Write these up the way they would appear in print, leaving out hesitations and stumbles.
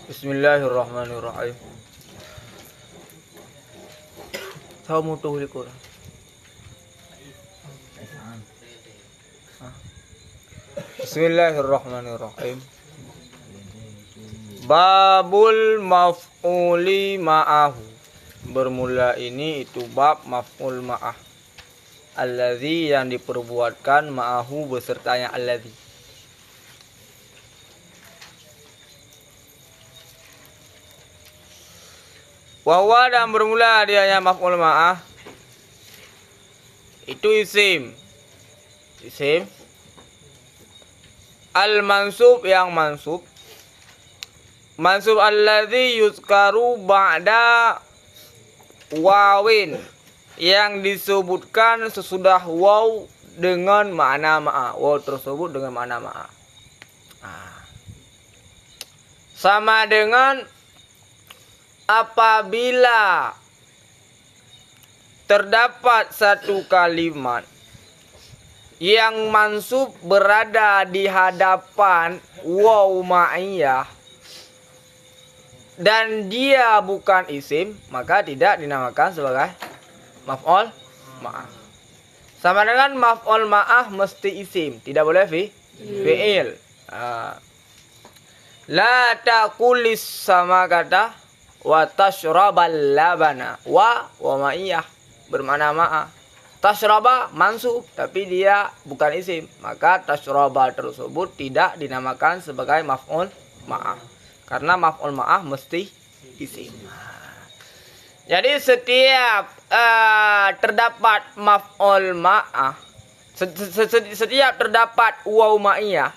Bismillahirrahmanirrahim. Sao mutu likod. Bismillahirrahmanirrahim. Babul maf'uli ma'ahu. Bermula ini itu bab maf'ul ma'ah. Allazi yang diperbuatkan ma'ahu besertanya allazi. Wawa dan bermula dianya maf'ul ma'ah itu isim. Isim al-mansub yang mansub. Mansub alladzi yuzkaru ba'da wawin yang disebutkan sesudah waw dengan makna ma'a. Waw tersebut dengan makna ma'a. Sama dengan apabila terdapat satu kalimat yang mansub berada di hadapan waw ma'iyah dan dia bukan isim, maka tidak dinamakan sebagai maf'ul ma'ah. Sama dengan maf'ul ma'ah mesti isim, tidak boleh fi'il. La taqulis sama kata wa tashrabal labana wa ma'iyah bermakna ma'ah. Tashraba mansub tapi dia bukan isim, maka tashraba tersebut tidak dinamakan sebagai maf'ul ma'ah karena maf'ul ma'ah mesti isim. Jadi setiap terdapat maf'ul ma'ah, setiap terdapat waw ma'iyah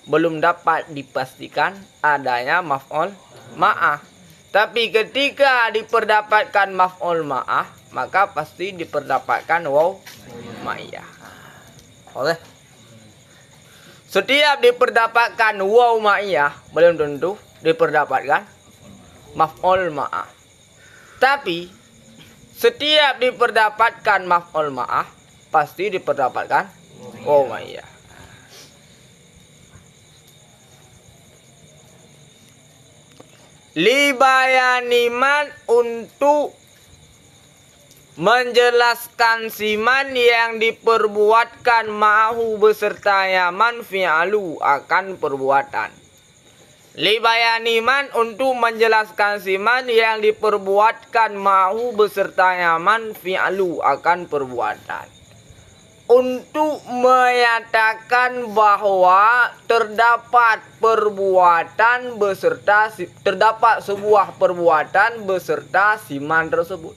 belum dapat dipastikan adanya maf'ul ma'ah. Tapi ketika diperdapatkan maf'ul ma'ah, maka pasti diperdapatkan waw ma'iyah. Oleh setiap diperdapatkan waw ma'iyah belum tentu diperdapatkan maf'ul ma'ah. Tapi setiap diperdapatkan maf'ul ma'ah pasti diperdapatkan waw ma'iyah. Libayaniman untuk menjelaskan siman yang diperbuatkan ma'ahu beserta yaman fi'alu akan perbuatan. Libayaniman untuk menjelaskan siman yang diperbuatkan ma'ahu beserta yaman fi'alu akan perbuatan. Untuk menyatakan bahwa terdapat perbuatan beserta terdapat sebuah perbuatan beserta siman tersebut.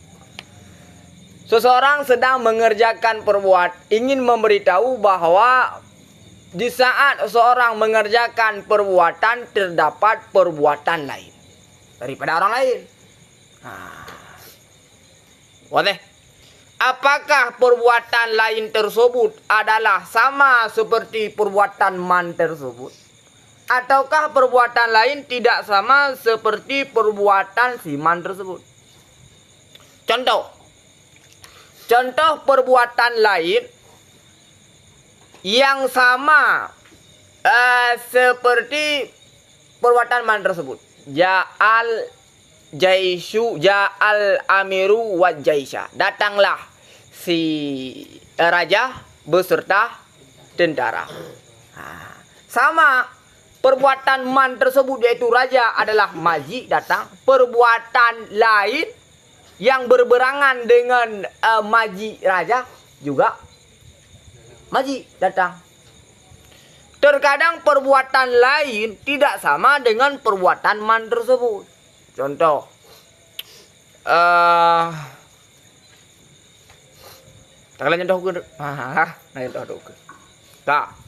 Seseorang sedang mengerjakan perbuatan, ingin memberitahu bahwa di saat seseorang mengerjakan perbuatan terdapat perbuatan lain daripada orang lain. Boleh. Apakah perbuatan lain tersebut adalah sama seperti perbuatan man tersebut? Ataukah perbuatan lain tidak sama seperti perbuatan si man tersebut? Contoh perbuatan lain yang sama seperti perbuatan man tersebut. Ja'al jaisyu ja'al amiru wa jaisha. Datanglah si raja beserta tentara. Sama perbuatan man tersebut yaitu raja adalah maji datang. Perbuatan lain yang berberangan dengan maji raja juga maji datang. Terkadang perbuatan lain tidak sama dengan perbuatan man tersebut. Contoh, kalian contoh ke, contoh ke, tak.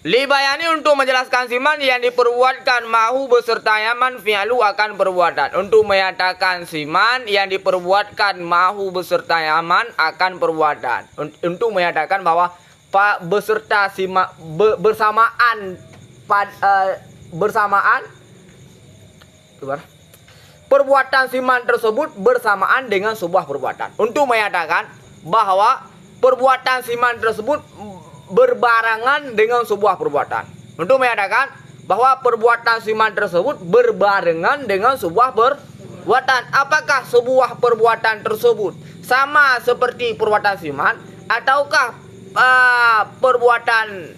Libayani untuk menjelaskan siman yang diperbuatkan mahu beserta yaman fi'alu akan perbuatan. Untuk menyatakan siman yang diperbuatkan mahu beserta yaman akan perbuatan. Untuk menyatakan bahwa beserta siman bersamaan perbuatan siman tersebut bersamaan dengan sebuah perbuatan. Untuk menyatakan bahwa perbuatan siman tersebut berbarengan dengan sebuah perbuatan. Untuk menyatakan bahwa perbuatan siman tersebut berbarengan dengan sebuah perbuatan. Apakah sebuah perbuatan tersebut sama seperti perbuatan siman, ataukah perbuatan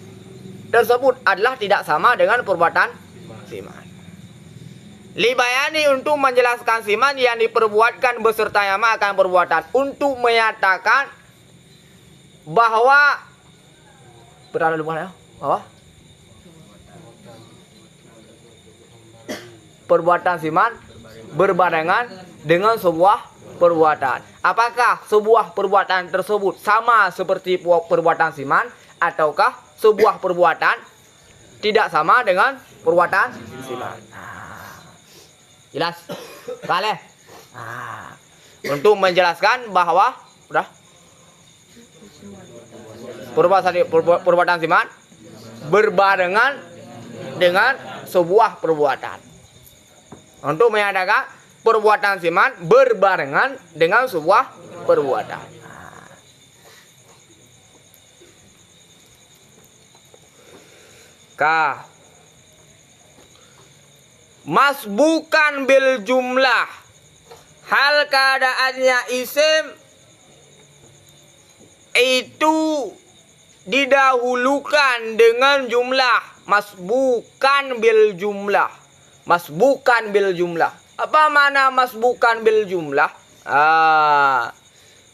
tersebut adalah tidak sama dengan perbuatan siman? Libayani, untuk menjelaskan siman yang diperbuatkan beserta yama akan perbuatan, untuk menyatakan bahwa perbuatan siman berbarengan dengan sebuah perbuatan. Apakah sebuah perbuatan tersebut sama seperti perbuatan siman, ataukah sebuah perbuatan tidak sama dengan perbuatan siman? Jelas? Kale? Untuk menjelaskan bahwa perbuatan siman berbarengan dengan sebuah perbuatan. Untuk menyatakan perbuatan siman berbarengan dengan sebuah perbuatan. Masbukan bil jumlah, hal keadaannya isim itu didahulukan dengan jumlah. Masbukan bil jumlah. Masbukan bil jumlah. Apa mana masbukan bil jumlah?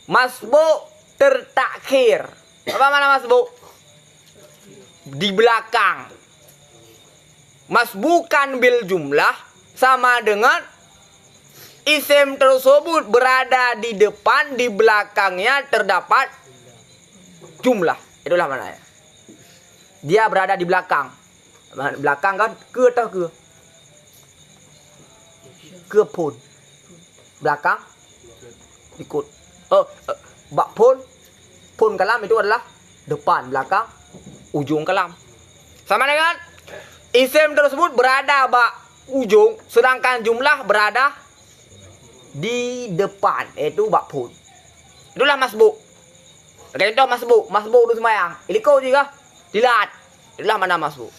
Masbuk tertakhir. Apa mana masbuk? Di belakang. Masbukan bil jumlah sama dengan isim tersebut berada di depan, di belakangnya terdapat jumlah. Itulah maknanya. Dia berada di belakang. Belakang kan ke atau ke? Ke pun. Belakang ikut. Bak pun. Pun kalam itu adalah depan, belakang, ujung kalam. Sama dengan isim tersebut berada bak ujung, sedangkan jumlah berada di depan, yaitu bak pun. Itulah masbuk. Contoh masbuk. Masbuk itu sembahyang. Iliko juga. Dilat. Itulah mana masbuk.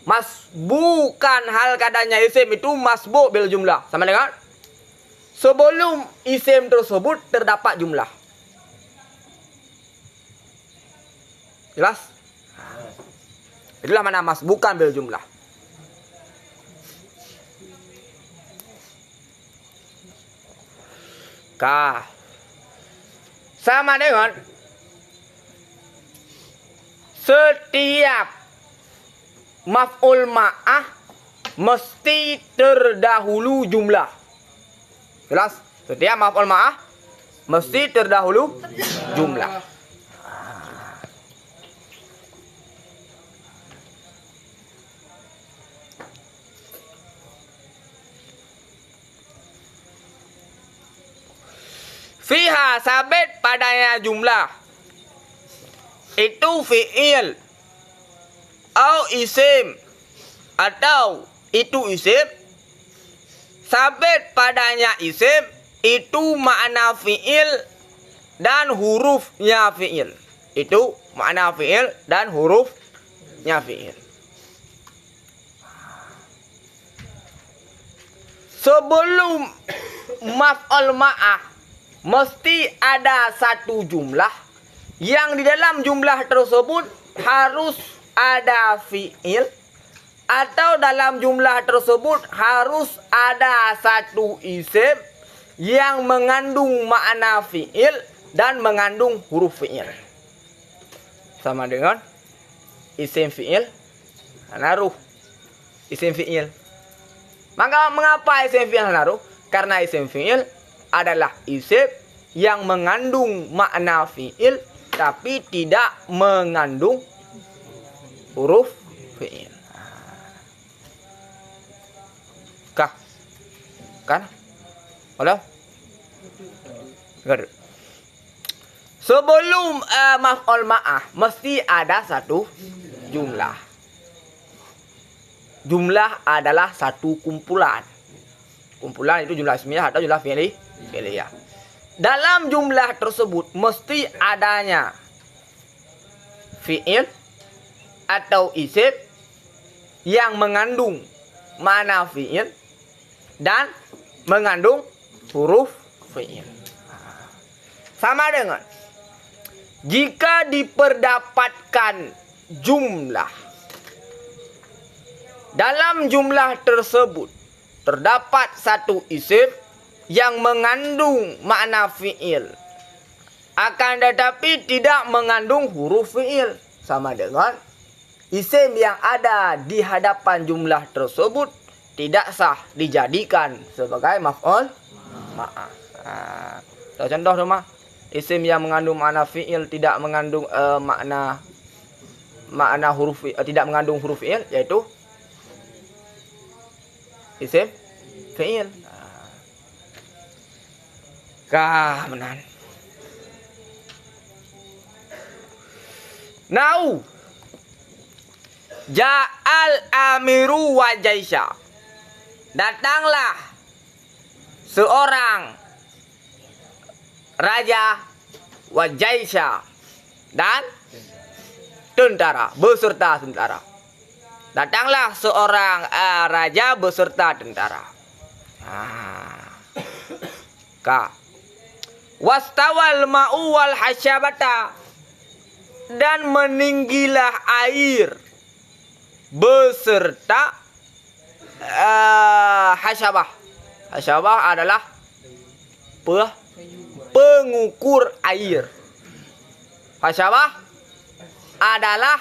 Masbukan hal kadanya isim itu masbuk bil jumlah. Sama dengan sebelum isim tersebut terdapat jumlah. Jelas? Itulah mana masbukan bil jumlah. Sama dengan setiap maf'ul ma'ah mesti terdahulu jumlah. Jelas? Setiap maf'ul ma'ah mesti terdahulu jumlah. Fiha, sabit padanya jumlah itu fi'il atau isim, atau itu isim. Sabit padanya isim itu makna fi'il dan hurufnya fi'il. Itu makna fi'il dan hurufnya fi'il. Sebelum maf'ul ma'ah mesti ada satu jumlah yang di dalam jumlah tersebut harus ada fi'il, atau dalam jumlah tersebut harus ada satu isim yang mengandung makna fi'il dan mengandung huruf fi'il. Sama dengan isim fi'il, naruh isim fi'il. Maka mengapa isim fi'il naruh? Karena isim fi'il adalah isim yang mengandung makna fi'il tapi tidak mengandung huruf fi'il. Kan? Halo? Sebelum maf'ul ma'ah mesti ada satu jumlah. Jumlah adalah satu kumpulan. Kumpulan itu jumlah ismiyah atau jumlah fi'liyah. Dalam jumlah tersebut mesti adanya fi'il atau isim yang mengandung makna fi'il dan mengandung huruf fi'il. Sama dengan jika diperdapatkan jumlah, dalam jumlah tersebut terdapat satu isim yang mengandung makna fi'il, akan tetapi tidak mengandung huruf fi'il, sama dengan isim yang ada di hadapan jumlah tersebut tidak sah dijadikan sebagai maf'ul ma'ah. Tahu contoh rumah isim yang mengandung makna fi'il tidak mengandung makna huruf tidak mengandung huruf fi'il, yaitu isim fi'il. Kah menan. Nau Ja'al amiru wa jaisha. Datanglah seorang raja wa jaisha dan tentara beserta tentara. Datanglah seorang raja beserta tentara. Ka. Wastawal ma'u wal hasyabata. Dan meninggilah air beserta hasyabah. Hasyabah adalah pengukur air. Hasyabah adalah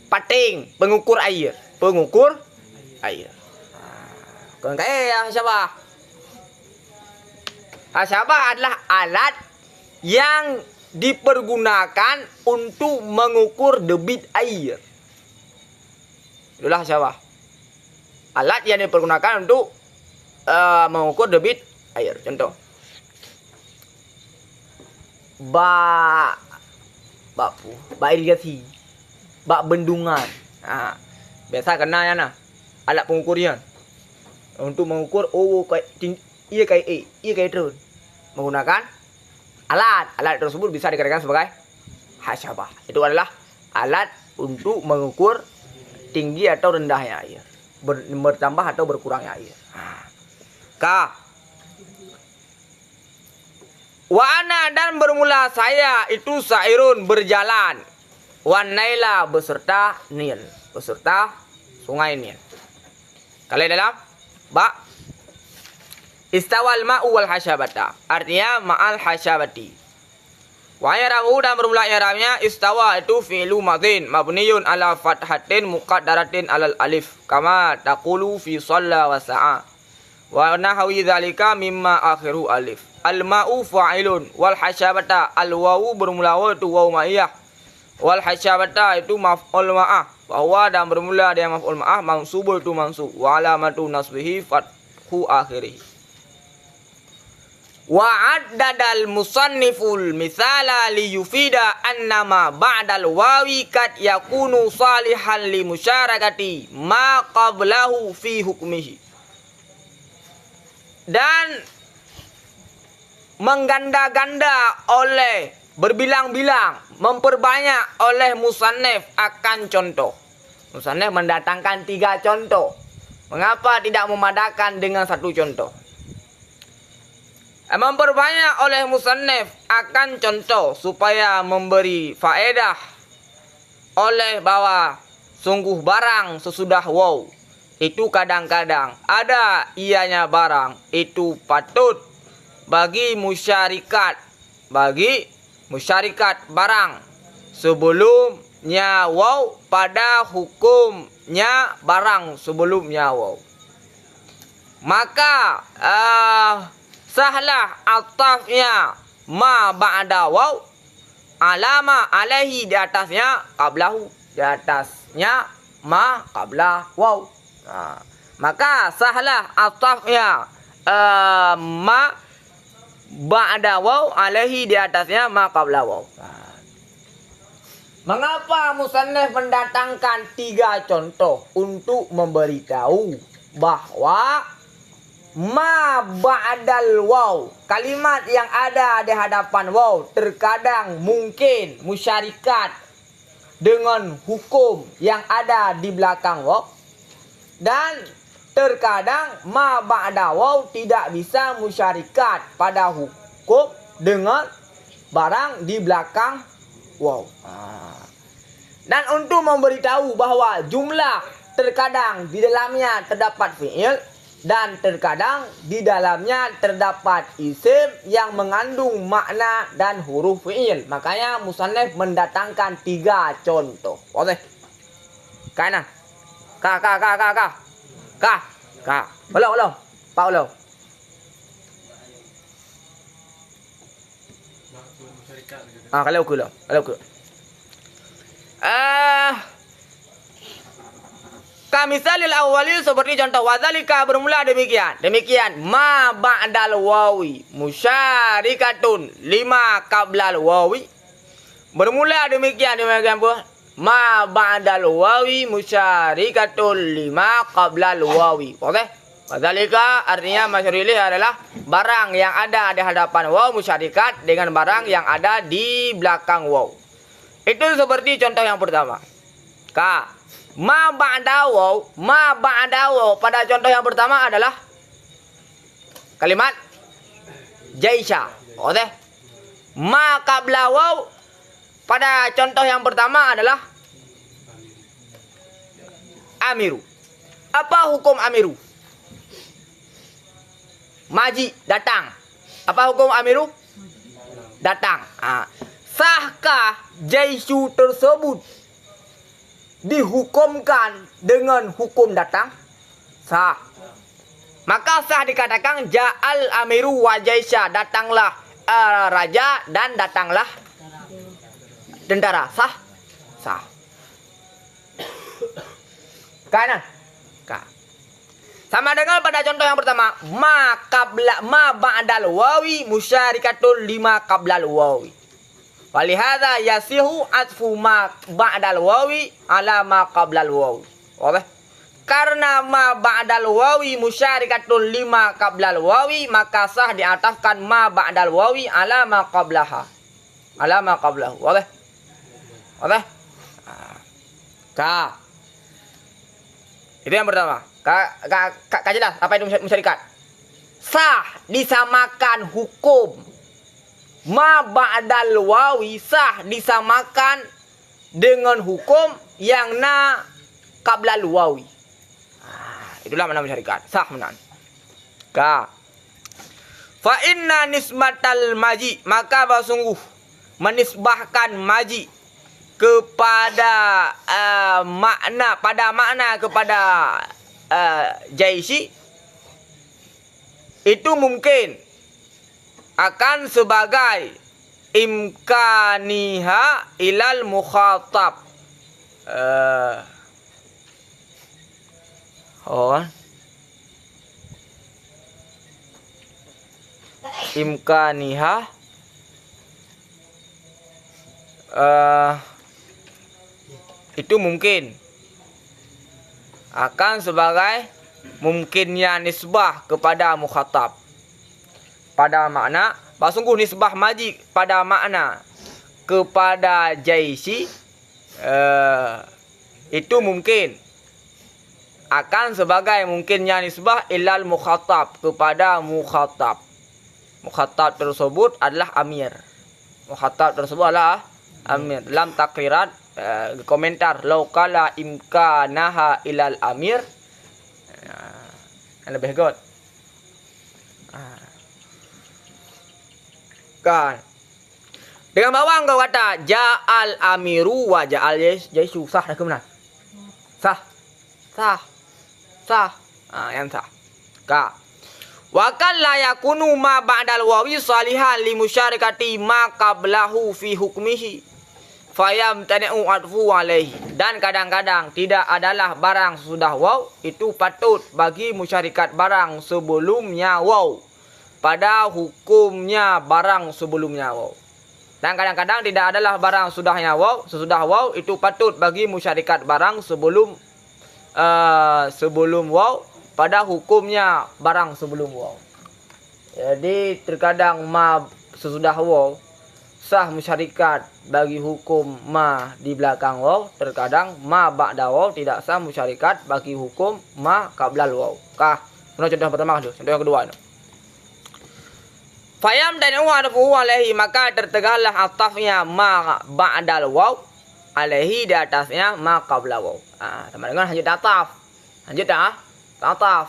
pating pengukur air. Pengukur air. Kau kaya hasyabah. Hasyabah adalah alat yang dipergunakan untuk mengukur debit air. Itulah hasyabah. Alat yang dipergunakan untuk mengukur debit air. Contoh. Bak irigasi. Bak bendungan. Biasa kena ya nah. Alat pengukurian. Untuk mengukur ia kai turun. Menggunakan alat tersebut bisa dikatakan sebagai hasyabah. Itu adalah alat untuk mengukur tinggi atau rendahnya air, bertambah atau berkurangnya air. Ka. Wa ana dan bermula saya itu sairun berjalan. Wan naila beserta Nil, beserta sungai Nil. Kalian dalam ba istawal ma'u wal hasyabata, artinya ma'al hasyabati. Wa yaramu dan bermula i'rabnya istawa itu fi'lu madhin mabniyun ala fathatin muqaddaratin alal alif kama taqulu fi shalla wa sa'a wa nahwi dzalika mimma akhiru alif. Al ma'u fa'ilun wal hasyabata al wawu bermula waw itu waw ma'iyah wal hasyabata itu maf'ul ma'ah, bahwa dan bermula dia maf'ul ma'ah mansub itu mansub wa alamatu nasbihi fathu akhirih. Wa'addadal musanniful misala li yufida annama ba'dal wawi kat yakunu salihan li musyarakati ma qablahu fi hukmihi. Dan mengganda-ganda oleh berbilang-bilang, memperbanyak oleh musannif akan contoh. Musannif mendatangkan 3 contoh. Mengapa tidak memadakan dengan 1 contoh? Memperbanyak oleh musannif akan contoh supaya memberi faedah oleh bahwa sungguh barang sesudah waw itu kadang-kadang ada ianya barang itu patut bagi musyarikat barang sebelumnya waw pada hukumnya barang sebelumnya waw. Maka sahlah atafnya ma ba'da waw alama alaihi, di atasnya qablahu, di atasnya ma qabla waw. Maka sahlah atafnya ma ba'da waw alaihi, di atasnya ma qabla waw. Mengapa musannif mendatangkan 3 contoh untuk memberitahu bahwa ma ba'dal waw, kalimat yang ada di hadapan waw terkadang mungkin musyarikat dengan hukum yang ada di belakang waw. Dan terkadang ma ba'da waw tidak bisa musyarikat pada hukum dengan barang di belakang waw. Dan untuk memberitahu bahwa jumlah terkadang di dalamnya terdapat fi'il dan terkadang di dalamnya terdapat isim yang mengandung makna dan huruf fi'il. Makanya musannif mendatangkan 3 contoh. Oke. Kanan. Ka. Ulang. Pak ulang. Kalau ke. Kamisalil awwali seperti contoh wadzalika bermula demikian ma ba'dal wawi musyarikatun lima qablal wawi bermula demikian pun ma ba'dal wawi musyarikatun lima qablal wawi. Oke, wadzalika artinya masyarili adalah barang yang ada di hadapan waw musyarikat dengan barang yang ada di belakang waw. Itu seperti contoh yang pertama. Ka ma ba'da waw pada contoh yang pertama adalah kalimat jaisha. Oke. Ma qabla waw pada contoh yang pertama adalah amiru. Apa hukum amiru? Maji, datang. Apa hukum amiru? Datang. Sahkah jaisu tersebut dihukumkan dengan hukum datang? Sah. Maka sah dikatakan ja'al amiru wa jaisha, datanglah raja dan datanglah tentara. Sah. Sah. Kanan. Ka. Sama dengan pada contoh yang pertama, ma ba'dal wawi musyarikatul lima qablal wawi. Walihada yasihu atfu ma ba'dal wawi ala ma qablal wawi. Oke. Karena ma ba'dal wawi musyarikatul lima qablal wawi, maka sah diatafkan ma ba'dal wawi ala ma qablaha. Ala ma qablahu. Oke. Oke. Ka. Itu yang pertama. Ka jelas apa itu musyarikat? Sah disamakan hukum ma ba'dal wawi, sah disamakan dengan hukum yang na qablal wawi. Itulah makna musyarikat. Sah menan. Ka. Fa inna nisbatal maji, maka sungguh menisbahkan maji kepada makna kepada jaisi itu mungkin akan sebagai imkaniha ilal mukhatab. Imkaniha itu mungkin akan sebagai mungkinnya nisbah kepada mukhatab pada makna sungguh nisbah maji pada makna kepada jaisi itu mungkin akan sebagai mungkinnya nisbah ilal mukhatab kepada mukhatab. Mukhatab tersebut adalah amir. Mukhatab tersebut adalah amir. Dalam takrirat komentar laukala imkanaha ilal amir yang lebih good. Kan dengan bawang kau kata ja'al amiru wa ja'al jaisu, sah dah ke benar? Sah. Yang sah. Ka. Wa kan la yakunu ma ba'dal wawi salihan li musyarikati ma qablahu fi hukmihi fayam tani'u adfu alaihi. Dan kadang-kadang tidak adalah barang sudah waw itu patut bagi musyarikat barang sebelumnya waw pada hukumnya barang sebelumnya waw. Dan kadang-kadang tidak adalah barang sudahnya waw, sesudah waw itu patut bagi musyarikat barang sebelum waw pada hukumnya barang sebelum waw. Jadi terkadang ma sesudah waw sah musyarikat bagi hukum ma di belakang waw. Terkadang ma ba'da waw tidak sah musyarikat bagi hukum ma qablal waw. Kah? Contoh yang pertama dulu, contoh yang kedua. Fayam dan wa'adafu alaihi, maka tertegahlah atafnya ma ba'dal waw alaihi, di atasnya ma qabla waw. Sama dengan lanjut ataf. Lanjut ataf.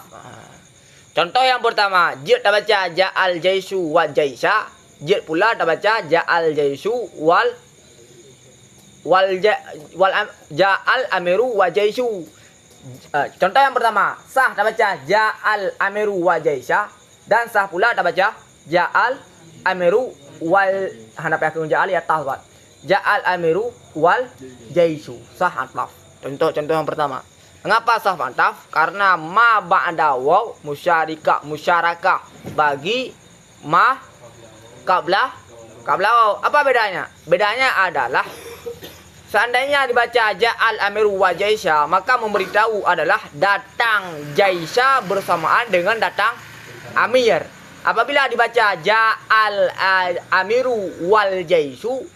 Contoh yang pertama, jid tak baca ja'al jaisu wa jaisa. Jid pula tak baca ja'al jaisu ja'al amiru wa jaisu. Contoh yang pertama, sah tak baca ja'al amiru wa jaisa, dan sah pula tak baca ja'al amiru wal hanap yakun ja'al ya tahwat. Ja'al amiru wal jaisu. Sah ataf. Contoh yang pertama. Mengapa sah ataf? Karena ma ba'da waw musyarakah bagi ma qabla waw. Apa bedanya? Bedanya adalah seandainya dibaca ja'al amiru wa jaisa, maka memberitahu adalah datang jaisa bersamaan dengan datang amir. Apabila dibaca ja'al amiru wal jaisu,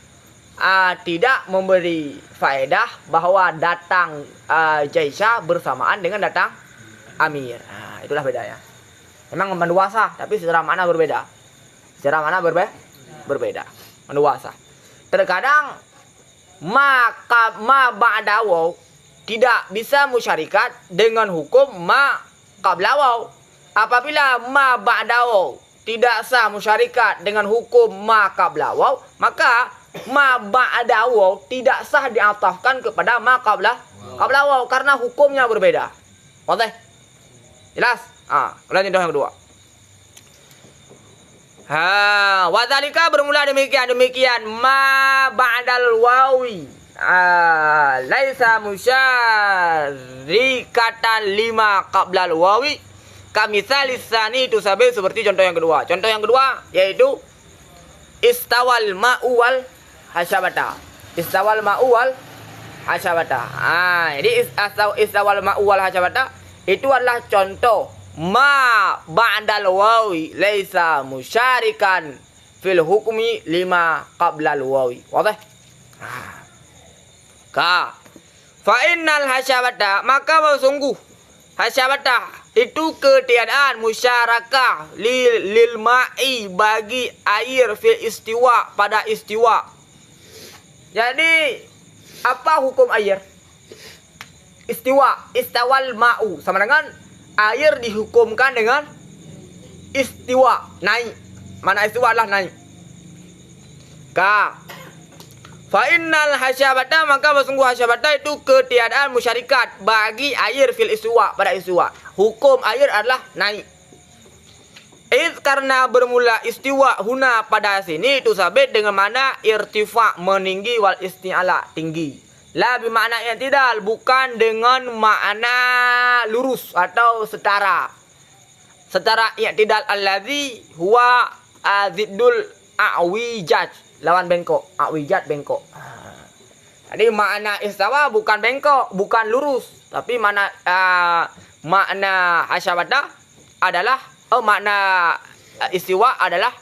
tidak memberi faedah bahwa datang jaisa bersamaan dengan datang amir. Itulah bedanya. Memang menduasa, tapi secara makna berbeda. Secara makna berbeda. Menduasa. Terkadang ma ba'da waw tidak bisa musyarikat dengan hukum ma qabla waw. Apabila ma ba'da waw tidak sah musyarikat dengan hukum ma qabla waw, maka ma ba'da waw tidak sah diatafkan kepada ma qabla waw karena hukumnya berbeda. Oke? Jelas? Kemudian contoh yang kedua. Wadzalika bermula demikian ma ba'dal wawi laisa musyarikatan lima qablal wawi kamisalis sani, itu seperti contoh yang kedua. Contoh yang kedua yaitu istawal ma'u wal hasyabata. Istawal ma'u wal hasyabata. Jadi istawal ma'u wal hasyabata itu adalah contoh ma ba'dal wawi laisa musyarikan fil hukmi lima qablal wawi. Wadah? Fa innal hasyabata, maka sungguh hasyabata itu ketiadaan musyarakah lil ma'i bagi air fil istiwa pada istiwa. Jadi apa hukum air? Istiwa, istawal ma'u sama dengan air dihukumkan dengan istiwa, naik. Mana istiwa adalah naik. Fa innal hasyabata, maka sungguh hasyabata itu ketiadaan musyarikat bagi air fil istiwa pada istiwa. Hukum air adalah naik. Karena bermula istiwa huna pada sini itu sabit dengan mana irtifa meninggi wal isti'ala tinggi. La bermakna i'tidal, bukan dengan makna lurus atau setara. Setara i'tidal alladzi huwa aziddul a'wijaj, lawan bengkok. A'wijaj bengkok. Jadi makna istawa bukan bengkok, bukan lurus, tapi makna hasyabata adalah makna istiwa adalah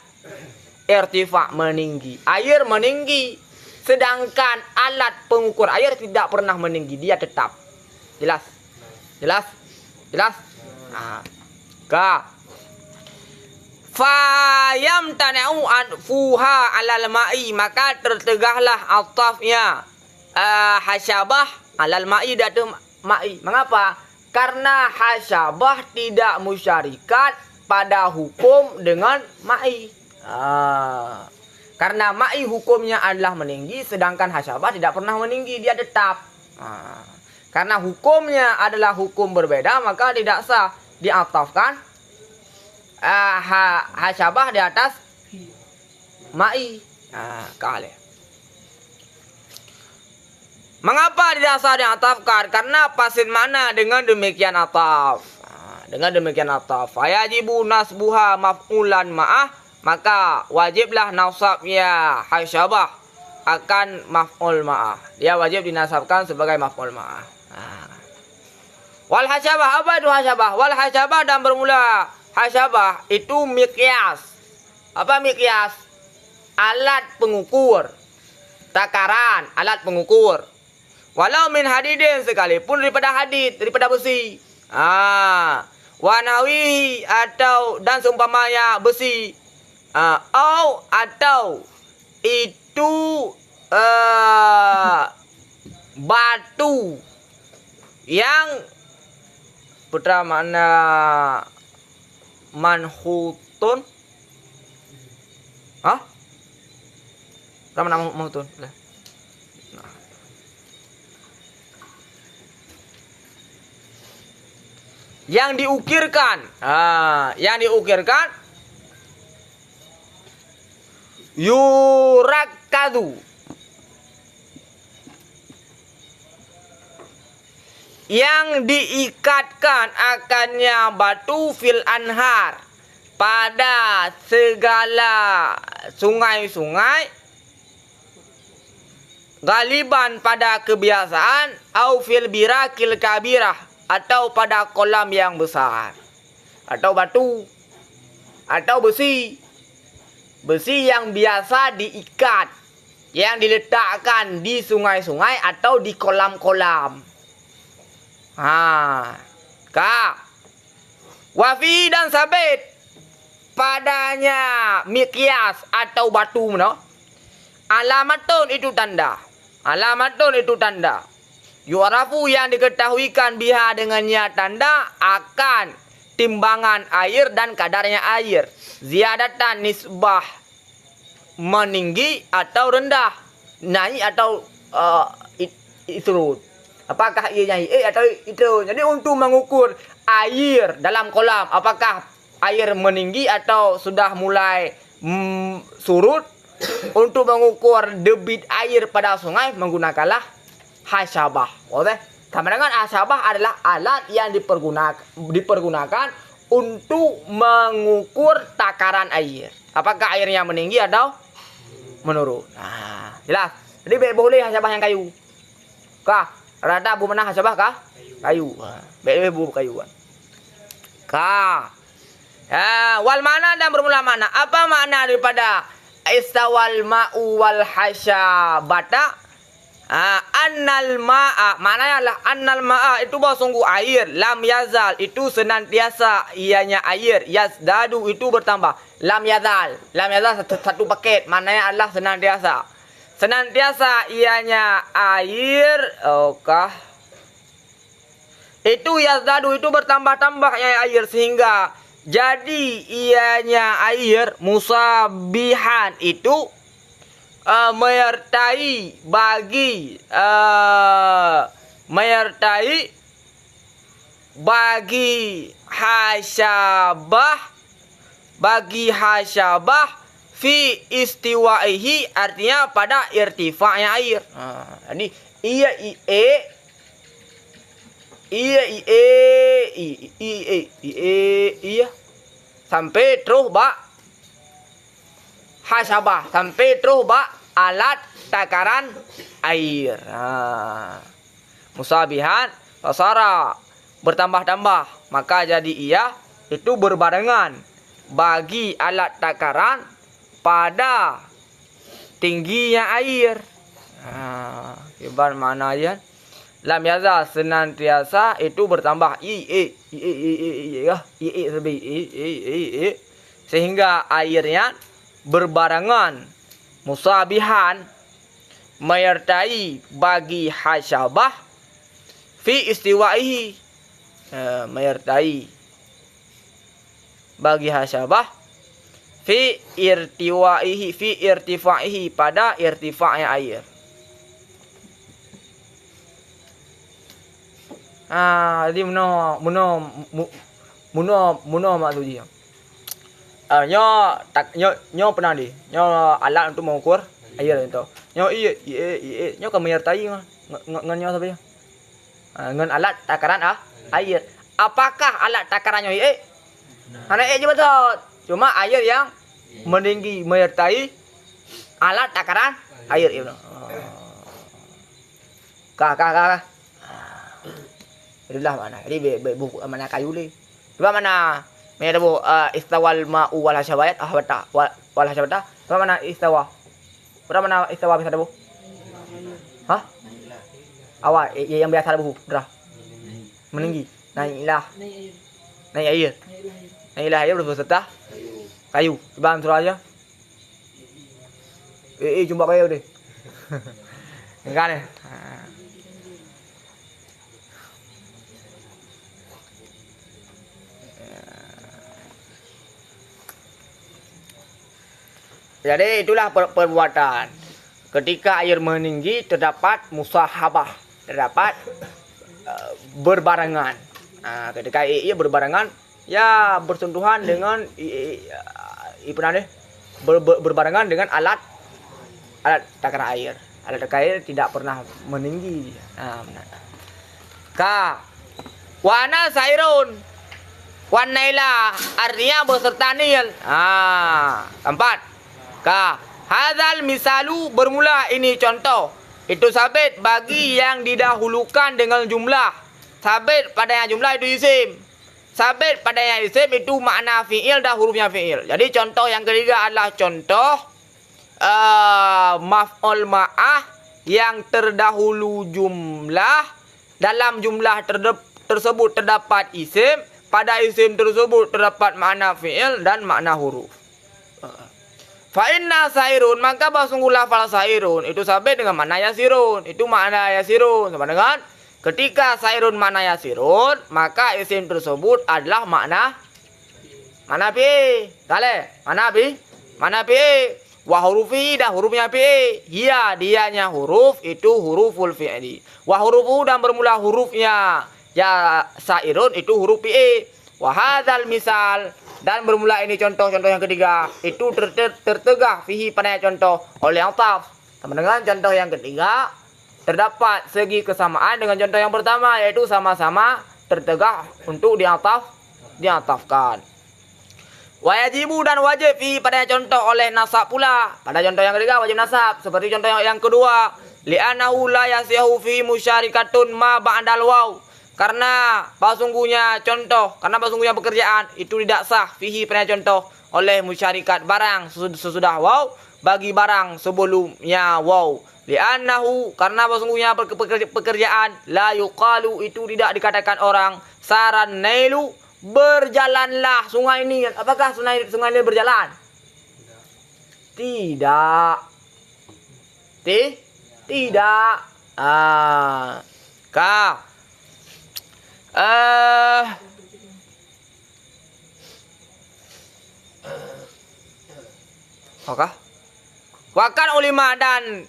irtifa meninggi. Air meninggi. Sedangkan alat pengukur air tidak pernah meninggi, dia tetap. Jelas? Jelas? Jelas? Fayam tana'u anfuha alal ma'i, maka tertegahlah atafnya hasyabah alal ma'i datu ma'i. Mengapa? Karena hasyabah tidak musyarikat pada hukum dengan ma'i. Karena ma'i hukumnya adalah meninggi, sedangkan hasyabah tidak pernah meninggi, dia tetap. Karena hukumnya adalah hukum berbeda, maka tidak sah diatafkan hasyabah di atas ma'i. Mengapa tidak sah diatafkan? Karena pasin mana dengan demikian ataf. Dengan demikian ataf, fayajibu nasbuha maf'ulan ma'ah, maka wajiblah nasabnya hasyabah akan maf'ul ma'ah. Dia wajib dinasabkan sebagai maf'ul ma'ah. Wal hasyabah, apa itu hasyabah? Wal hasyabah, dan bermula hasyabah itu miqyas. Apa miqyas? alat pengukur. Takaran, alat pengukur. Walau min hadidin, sekalipun daripada hadid, daripada besi. Wanawi atau dan seumpamanya besi. Atau itu batu yang putra mana manhutun. Putra mana manhutun? Yang diukirkan. Yang diukirkan yurakadu. Yang diikatkan akannya batu fil anhar pada segala sungai-sungai, galiban pada kebiasaan, au fil birakil kabirah, atau pada kolam yang besar, atau batu, atau besi yang biasa diikat, yang diletakkan di sungai-sungai atau di kolam-kolam. Wafi dan sabit padanya mikyas atau batu, alamatun itu tanda. Alamatun itu tanda. Yu'rafu yang diketahuikan biha dengannya tanda akan timbangan air dan kadarnya air. Ziyadatan nisbah meninggi atau rendah. Naik atau itu. Apakah ia naik atau itu. Jadi untuk mengukur air dalam kolam, apakah air meninggi atau sudah mulai surut, untuk mengukur debit air pada sungai menggunakanlah hasabah. Oke. Sama dengan hasabah adalah alat yang dipergunakan untuk mengukur takaran air. Apakah airnya meninggi atau menurun. Jelas. Jadi boleh hasabah yang kayu. Kah? Rada bu mana hasabah kah? Kayu. Boleh bu kayu. Kah? Wal mana dan bermula mana? Apa makna daripada istawal ma'u wal hasyabata? Annal ma'a, maknanya adalah annal ma'a itu bahwa sungguh air, lam yazal itu senantiasa ianya air, yazdadu itu bertambah, lam yazal satu paket, maknanya adalah senantiasa ianya air. Itu yazdadu itu bertambah-tambah air, sehingga jadi ianya air musabihan itu menyertai bagi hasyabah fi istiwaihi, artinya pada irtifa'nya air. Jadi iya sampai terus hasabah, sampai terus alat takaran air. Musabihan fasara bertambah-tambah, maka jadi ia itu berbarengan bagi alat takaran pada tingginya air. Ibarat mana aja? Lam yazal senantiasa itu bertambah sehingga airnya berbarengan musabihan menyertai bagi hasyabah fi istiwaihi, menyertai bagi hasyabah fi irtifaihi pada irtifa'nya air. Jadi muno maksudnya. Nyo pernah di. Nyo alat untuk mengukur air itu. Nyo nyo kan menyertai ngenyo sampai. Ngen alat takaran air. Apakah alat takarannya Karena je betul. Cuma air yang meninggi menyertai alat takaran air itu. Kah. Itulah mana. Jadi buku mana kayu ni. Coba mana? Mana bu istawal ma'u wal hasyabat wal hasyabat Berapa mana istawa? Berapa mana istawa bisa debu? Hah? Awal yang biasa debu, berah. Meninggi. Naiklah. Naik air. Naiklah air berserta kayu. Coba suruh aja. Jumpa kayu deh. Enggak deh. Jadi itulah perbuatan. Ketika air meninggi terdapat musahabah, terdapat berbarengan. Ketika ia berbarengan, ya bersentuhan dengan berbarengan dengan alat takaran air. Alat takaran air tidak pernah meninggi. Benar. Wana sairun, wanaila artinya beserta nil. Keempat. Hadzal misalu bermula ini contoh. Itu sabit bagi yang didahulukan dengan jumlah. Sabit pada yang jumlah itu isim. Sabit pada yang isim itu makna fi'il dan hurufnya fi'il. Jadi contoh yang ketiga adalah contoh maf'ul ma'ah yang terdahulu jumlah. Dalam jumlah tersebut terdapat isim. Pada isim tersebut terdapat makna fi'il dan makna huruf. Fa'inna sairun, maka sungguh lafal sairun itu sabit dengan makna yasirun. Itu makna yasirun. Sama dengan ketika sairun makna yasirun, maka isim tersebut adalah makna fi. Kale, mana fi? Wa hurufi dah hurufnya fi. Hiya dianya huruf itu huruful fi'li. Wa hurufu dan bermula hurufnya ya sairun itu huruf fi. Wa hadzal misal dan bermula ini contoh yang ketiga itu tertegah fihi pada contoh oleh ataf. Sama dengan contoh yang ketiga terdapat segi kesamaan dengan contoh yang pertama, yaitu sama-sama tertegah untuk diatafkan. Wajibu dan wajib fihi pada contoh oleh nasab pula. Pada contoh yang ketiga wajib nasab seperti contoh yang kedua, li'annahu la yasihu fi musyarikatun ma ba'dal waw. Karena sungguhnya pekerjaan itu tidak sah fihi pada contoh oleh musyarikat barang sesudah waw bagi barang sebelumnya waw. Li'annahu karena sungguhnya pekerjaan la yuqalu itu tidak dikatakan orang saran nailu berjalanlah sungai ini. Apakah sungai ini berjalan? Tidak. Tidak. Wakan ulima dan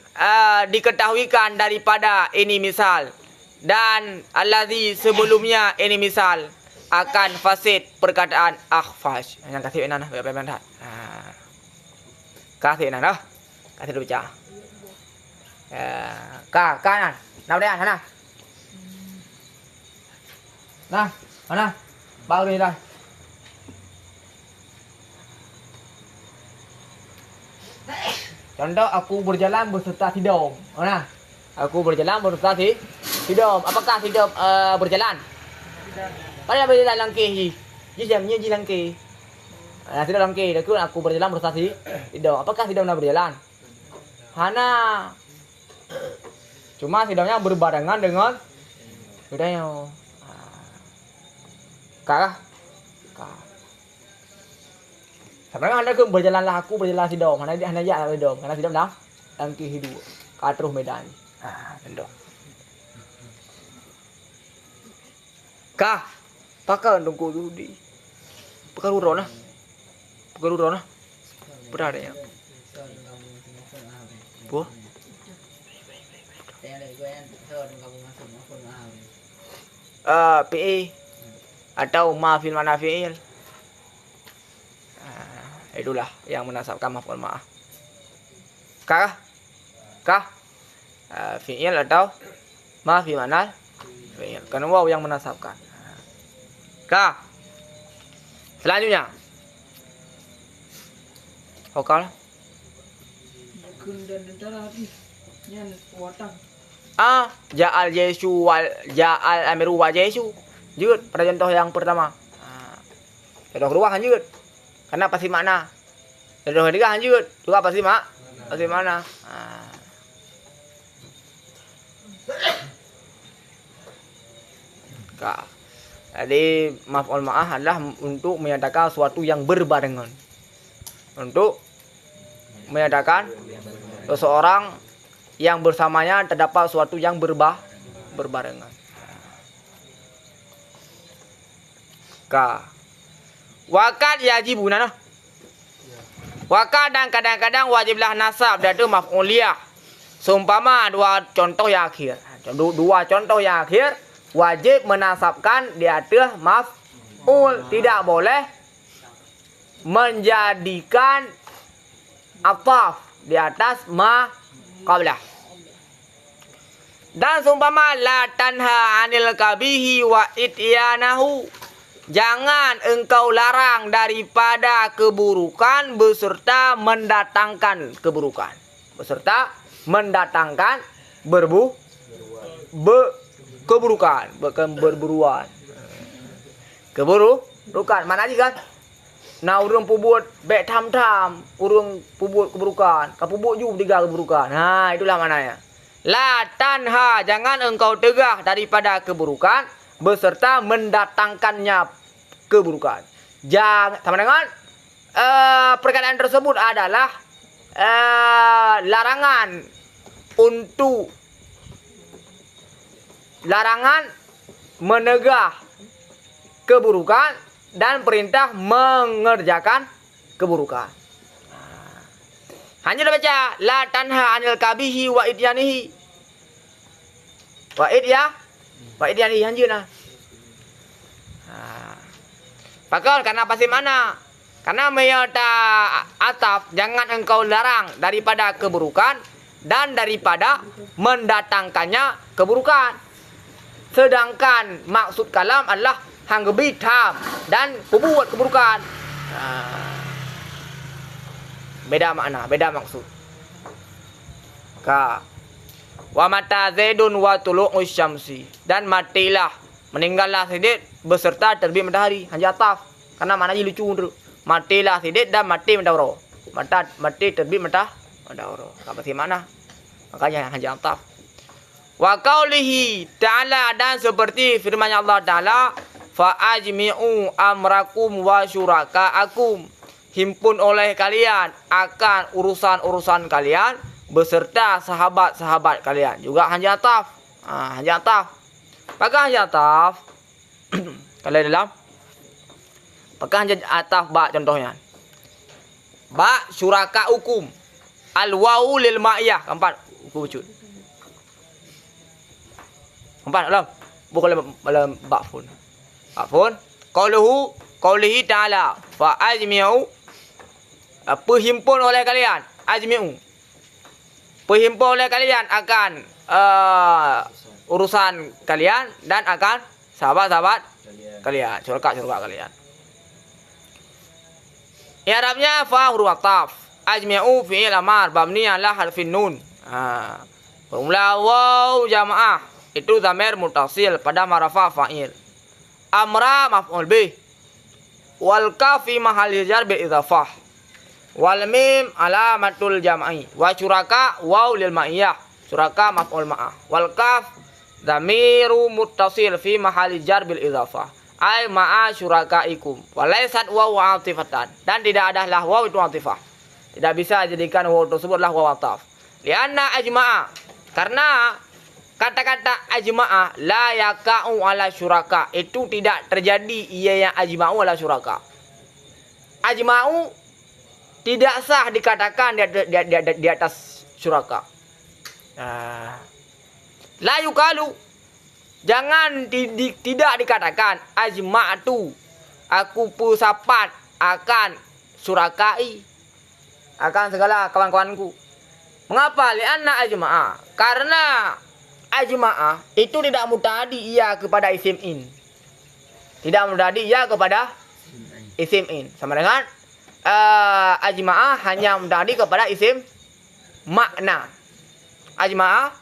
diketahuikan daripada ini misal dan allazi sebelumnya ini misal akan fasid perkataan akhfash. Yang kasih enak berapa kasih enak dah. Kasih dulu baca. Kanan. Nào đây à, Nah, mana? Bao đi đây. Contoh aku berjalan beserta Sidom. Mana? Aku berjalan beserta Sidom. Apakah Sidom berjalan? Pada berjalan langkah. Jamnya langkah. Sidom langkah. Aku berjalan beserta Sidom. Apakah Sidom berjalan? Hana. Cuma Sidomnya berbarengan dengan Sidom. Kah? Sebenarnya anda berjalanlah aku berjalan Sidom. Hana ya Sidom. Karena Sidom dah langkah hidup. Katruh medan. Tendo. Kah? Pakai dongko judi. Pekarurona. Berada ya. Bu. PE atau mafil mana fi'il. Itulah yang menasabkan maf'ul ma'ah. Kah? Fi'il atau mafil mana fi'il. Karena waw yang menasabkan. Kah? Selanjutnya. Hokal. Ja'al Yesu wal ja'al amiru wa Yesu. Juga pada contoh yang pertama. Contoh kedua kan juga. Karena pasti makna Dua tiga lanjut. Juga pasti mak. Pasti mana? Kak. Jadi maf'ul ma'ah adalah untuk menyatakan sesuatu yang berbarengan. Untuk menyatakan seseorang yang bersamanya terdapat sesuatu yang berbarengan. Ka. Wakad yajibuna. Wakad dan kadang-kadang wajiblah nasab dan itu maf'uliyah. Seumpama dua contoh yang akhir. Dua contoh yang akhir wajib menasabkan di atas maf'ul. Tidak boleh menjadikan ataf di atas ma qablah. Dan seumpama la tanha 'anil kabihi wa ityanahu. Jangan engkau larang daripada keburukan beserta mendatangkan keburukan. Beserta mendatangkan keburukan, bukan berburuan. Keburukan mana aja kan? Nah, urang pubut baik tham-tham, urang pubut keburukan, kapubut ju tiga keburukan. Nah, itulah maknanya. La tanha, jangan engkau tegah daripada keburukan beserta mendatangkannya keburukan. Jangan, sama dengan perkataan tersebut adalah larangan untuk larangan menegah keburukan dan perintah mengerjakan keburukan. Hanya baca la tanha 'anil kabihi wa idyanihi. Wa idyanihi hanya nah. Pakal karena pasti mana? Karena menyata ataf jangan engkau larang daripada keburukan dan daripada mendatangkannya keburukan. Sedangkan maksud kalam adalah hanggebi tham dan pembuat keburukan. Beda makna, beda maksud. Ka wa mata zaidun wa tulu'us syamsi, dan matilah, meninggallah Sidit beserta terbit matahari. Hanya ataf karena maknanya lucu tu. Matilah Sidit dan mati matahari. Mati terbit matahari. Apa sih mana? Makanya hanya ataf. Wa qaulihi ta'ala, dan seperti firman Allah Ta'ala, fa ajmi'u amrakum wa syuraka'akum, himpun oleh kalian akan urusan-urusan kalian beserta sahabat-sahabat kalian. Juga hanya ataf. Hanya ataf. Apakah hanya ataf? Kalau dalam apakah hanya ataf ba contohnya? Ba syuraka'ukum. Al-wawu lil ma'iyah. Keempat. Wujud. Keempat dalam. Bukan dalam ba'fun. Ba'fun. Qaulihi ta'ala fa ajmi'u, perhimpun oleh kalian. Ajmi'u, perhimpun oleh kalian akan urusan kalian dan akan sahabat-sahabat kalian, syurga kalian. I'rabnya fa huruf ataf. Ajmi'u fi'il amar mabni ala harfin nun. Formula waw jamaah itu dhamir muttasil pada marafa fa'il. Amra maf'ul bih. Wal kaf fi mahalli jar bil idhafah. Wal mim alamatul jam'i. Wa syuraka waw lil ma'iyah. Syuraka maf'ul ma'ah. Wal kaf dhamiru muttasil fi mahalli jar bil idhafah. Ai ma'a syurakaikum. Wa laysat waw atifatan. Dan tidak adalah waw itu atifah. Tidak bisa jadikan waw tersebutlah waw ataf. Lianna ajma'a, karena kata-kata ajma'a la yaka'u ala syuraka, itu tidak terjadi ia yang ajma'u ala syuraka. Ajma'u tidak sah dikatakan di atas syuraka. La yukalu, jangan tidak dikatakan ajma'atu, aku bersepakat akan syurakai, akan segala kawan-kawanku. Mengapa? Lianna ajma'a, karena ajma'a itu tidak muta'addi ia kepada isim in. Tidak muta'addi ia kepada isim in. Sama dengan ajma'a hanya muta'addi kepada isim makna. Ajma'a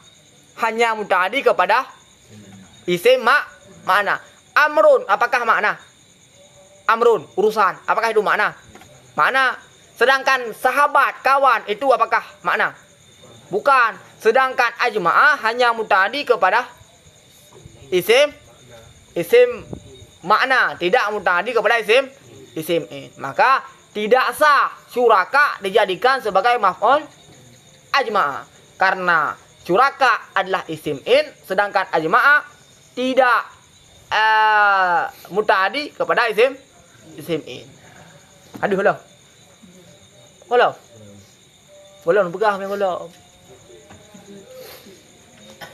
hanya muta'addi kepada isim makna. Amrun, apakah makna? Amrun, urusan, apakah itu makna? Makna. Sedangkan sahabat, kawan itu apakah makna? Bukan. Sedangkan ajma'ah hanya muta'addi kepada isim makna, tidak muta'addi kepada isim in. Maka tidak sah syuraka dijadikan sebagai maf'ul ajma'ah. Karena syuraka adalah isim in, sedangkan ajma'ah tidak muta'addi kepada isim in. Aduh, belum. Belum pegang memang belum.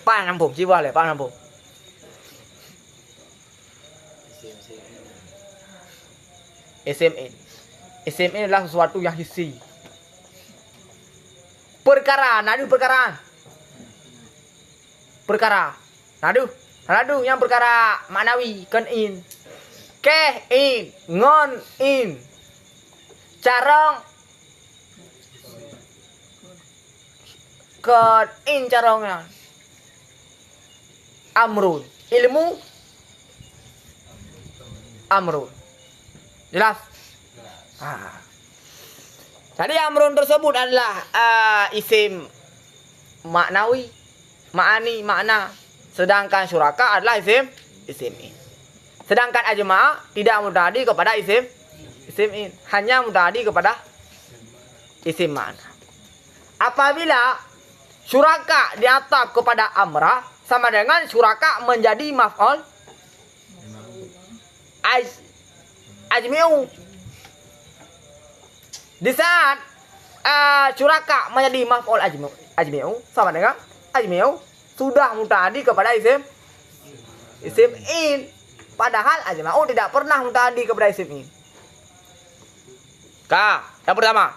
Pak nampung, jiwa le, pak nampung. Isim in adalah sesuatu yang hissi. Perkara, nadu perkara. Nadu yang perkara maknawi kan in. Keh in, ngon in. Carong kan in carongnya. Amrun, ilmu amrun. Jelas? Jadi amrun tersebut adalah isim maknawi, ma'ani, makna. Sedangkan syuraka adalah isim in. Sedangkan ajma'ah tidak muta'addi kepada isim in, hanya muta'addi kepada isim makna. Apabila syuraka diataf kepada amra, sama dengan syuraka menjadi maf'ul ajmi'u. Di saat syuraka menjadi maf'ul ajmi'u, sama dengan ajmi'u sudah muta'addi kepada isim in. Padahal ajma'u tidak pernah muta'addi kepada isim in. Yang pertama,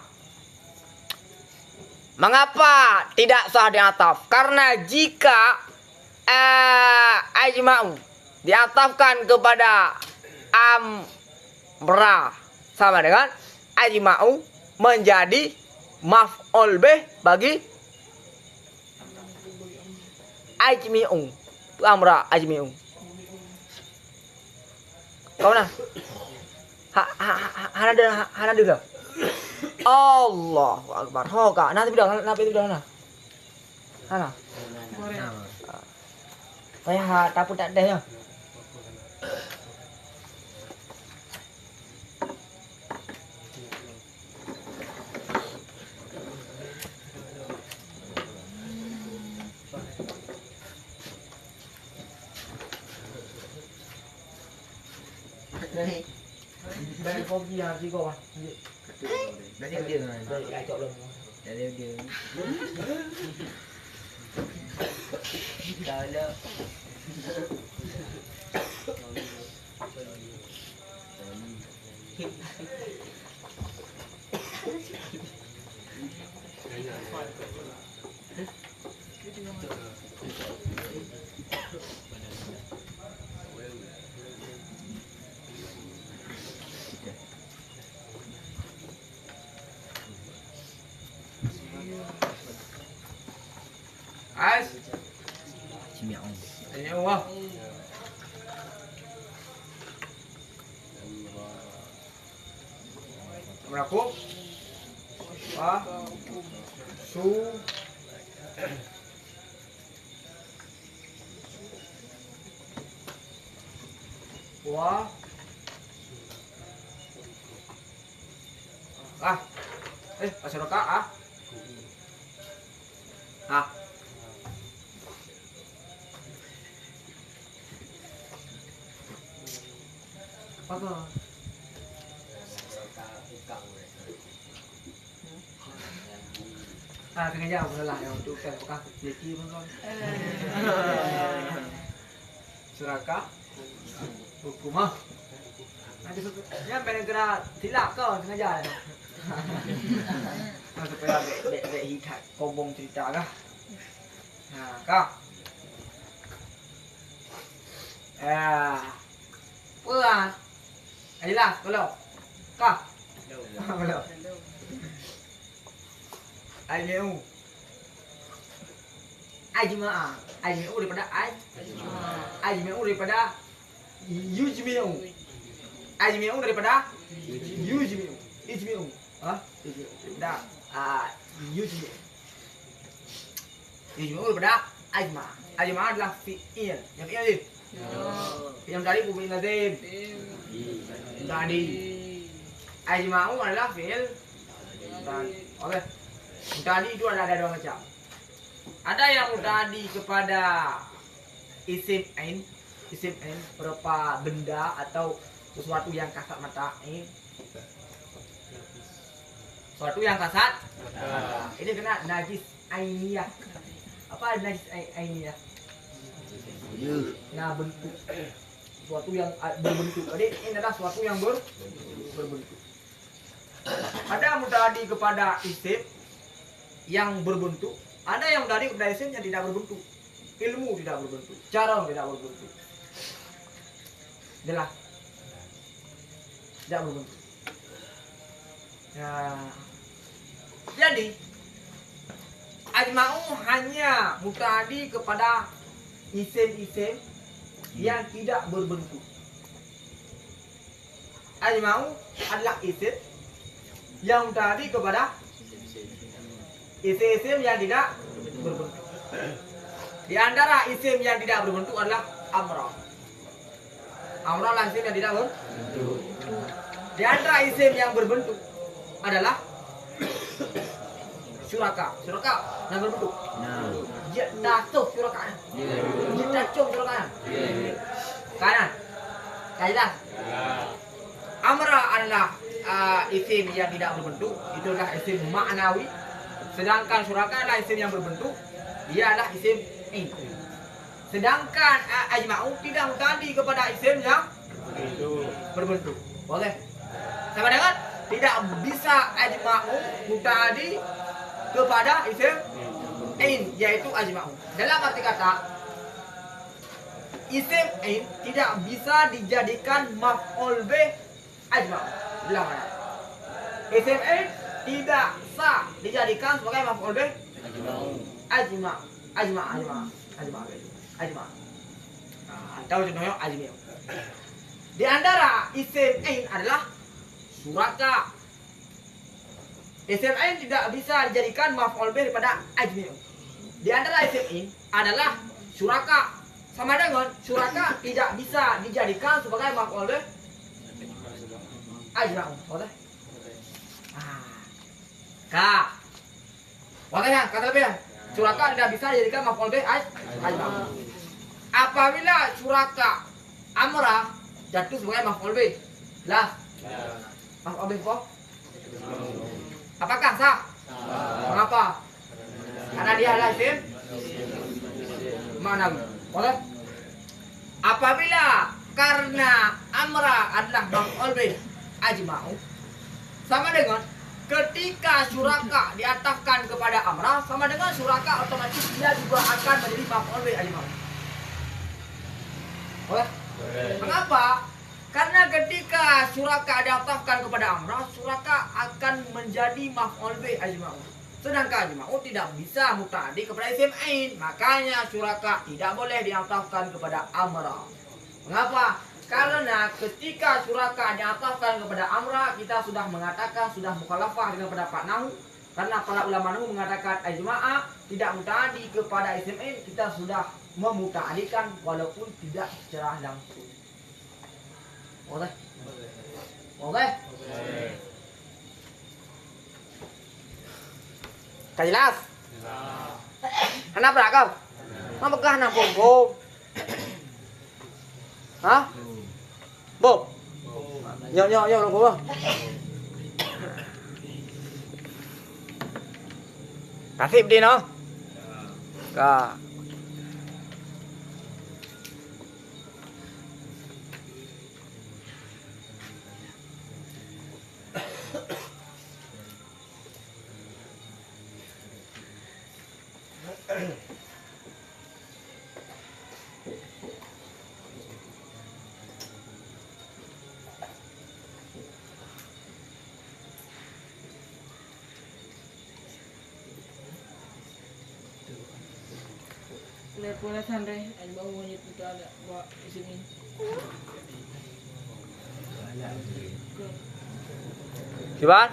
mengapa tidak sah diataf? Karena jika ajma'u diatafkan kepada amra, sama dengan ajma'u menjadi maf'ul bih bagi ajmi'u. Amra ajmi'u. Kau nah? Hana dulu. Allahu Akbar. Hoka. Nanti bilang nah. Hana. Kayak tapu tak ada ya. Dari kopi yang sih kau. Dari dia. Dari acok lu. Dari dia. Kalau Ais. Cimiao. Ini wah. Berapa? Wah. Su. Wah. Pasal roka apa? Sengaja aku lah yang untuk kan bekas jadi pun kan. Suraka hukum nanti ya pengen kena tilak kau sengaja ya. Supaya dek hitak kobong cerita kah? Nah kah? Puas. Jelas kalau kah? Belum. Ajmi'u. Ajma'ah. Ajmi'u daripada Ajmi'u daripada yujmi'u. Ajmi'u daripada yujmi'u. Ijmi'u. Hah? Dah. Yujma. Yujma berbeda. Ajma. Ajma adalah fi'il. Yang fi'il ni. Yang tadi fi'il lazim. Tadi. Ajma'u adalah fi'il. Okey. Tadi itu ada dua macam. Ada yang tadi kepada isim ain. Isim ain berupa benda atau sesuatu yang kasat mata. Sesuatu yang kasat. Ini kena najis ainiyah. Apa najis ainiyah? Nah, bentuk. Sesuatu yang berbentuk. Jadi ini adalah sesuatu yang berbentuk. Ada mutadi kepada isim yang berbentuk. Ada yang dari kepada isim yang tidak berbentuk. Ilmu tidak berbentuk. Cara tidak berbentuk. Jelas. Tidak berbentuk. Nah, jadi ajma'u hanya mutadi kepada isim-isim yang tidak berbentuk. Ajma'u adalah isim yang mutadi kepada isim-isim yang tidak berbentuk. Di antara isim yang tidak berbentuk adalah amra. Amra adalah isim yang tidak berbentuk. Di antara isim yang berbentuk adalah syuraka. Syuraka yang berbentuk. Jatuh syurakanya. Jatuh syurakanya. Kanan. Kailah. Amra adalah isim yang tidak berbentuk. Itu adalah isim ma'nawi. Sedangkan syuraka adalah isim yang berbentuk. Dia adalah isim in. Sedangkan ajma'u tidak mutadi kepada isim yang berbentuk. Boleh? Sama dengan tidak bisa ajma'u mutadi kepada isim in, yaitu ajma'u. Dalam arti kata, isim in tidak bisa dijadikan maf'ul bih ajma'u. Dalam arti isim in tidak sah dijadikan sebagai maf'ul bih ajma'. Tahu contohnya ajmi'. Di antara isim in adalah suraka. Isim in tidak bisa dijadikan maf'ul bih daripada ajmi'. Di antara isim in adalah suraka. Sama dengan suraka tidak bisa dijadikan sebagai maf'ul bih ajma'u. Boleh? Ka. Boleh ya? Kata lebih ya? Suraka tidak bisa dijadikan maf'ul bih ajma'u. Apabila suraka amra jatuh sebagai maf'ul bih, lah maf'ul bih kok? Apakah sah? Mengapa? Karena dia adalah isim ma'nawi. Boleh? Apabila karena amra adalah maf'ul bih ajma'u, sama dengan ketika suraka diatafkan kepada amra, sama dengan suraka otomatis dia juga akan menjadi maf'ul bih ajma'u. Boleh? Mengapa? Karena ketika suraka diatafkan kepada amra, suraka akan menjadi maf'ul bih ajma'u. Sedangkan ajma'u tidak bisa mutadi kepada isim ain. Makanya suraka tidak boleh diatafkan kepada amra. Mengapa? Karena ketika suraka diatafkan kepada amra, kita sudah mengatakan sudah mukhalafah dengan pendapat nahu. Karena para ulama nahu mengatakan ajma'a tidak mutadi kepada isim in, kita sudah memutadikan walaupun tidak secara langsung. Boleh? Boleh? Kan jelas? Kenapa tak kau? Apakah nak bom? Hah? Bom. Yo orang gua. Kasih đi nó. Ka. Boleh santai, aja bawa monyet itu ada bawa di sini. Siapa?